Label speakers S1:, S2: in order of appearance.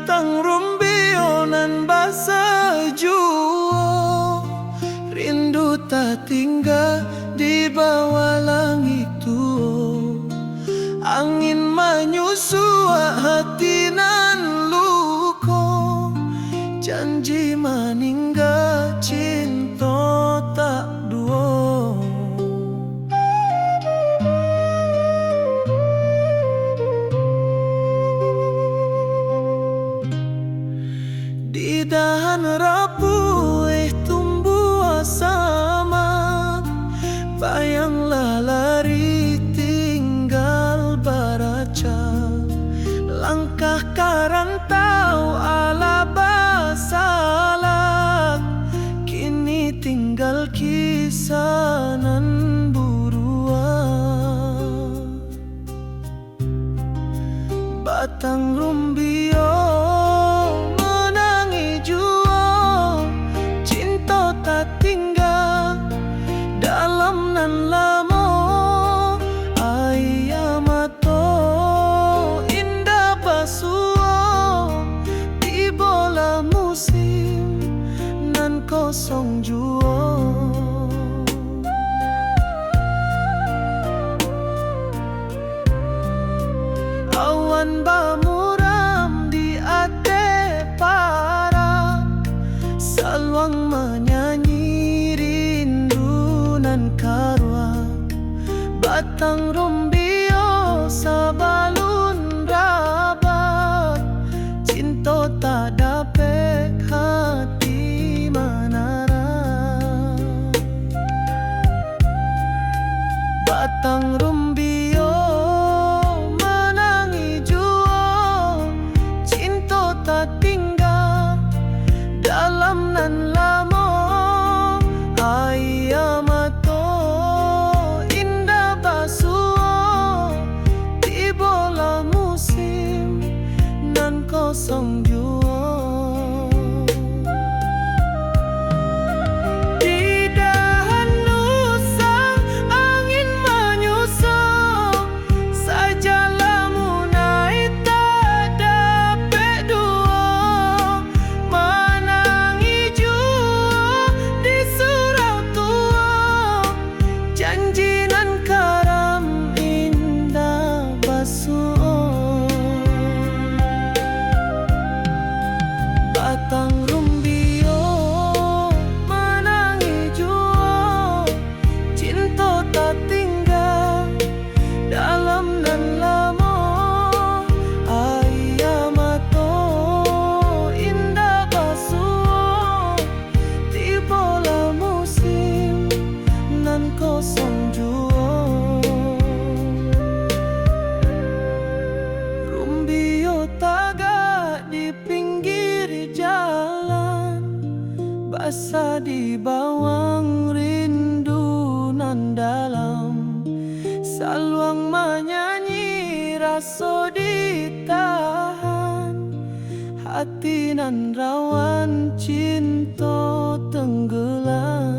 S1: batang rumbio nan basa juo. Rindu tak tinggal di bawah langit tuo. Angin menyusua hati nan luko. Janji maningga cinta tak duo. Di dahan rapuh tumbuh sama. Bayanglah lari tinggal baraca. Langkah karantau ala basalak. Kini tinggal kisah nan buruan. Batang rumbio menangi juo. Cinta tak tinggal dalam nan lamo. Ayamato indah basuo. Di bola musim nan kosong juo. Awan bamuram di ate para. Saluang menyanyi rindu nan karwa. Batang rumbio sabalun rabat. Cinta tak dapat hati menara. Batang rumbio menangi juo. Cinta tak tinggal dalam nan lamo. Ayamato indah basuo. Di bola musim nan kosong juo. Di dahan nusa angin menyusup. Saja lamunai tak dapat duo. Menangi juo di surau tua. Janji nan karam indah basuo. Batang rumbio menangi juo. Cinta tak tinggal dalam nan lamo. Ayamato indah basuo. Di bola musim nan kosong juo. Rumbio tagak di pinggir jalan. Basah di bawang rindu nan dalam. Saluang menyanyi rasa ditahan. Hati nan rawan cinta tenggelam.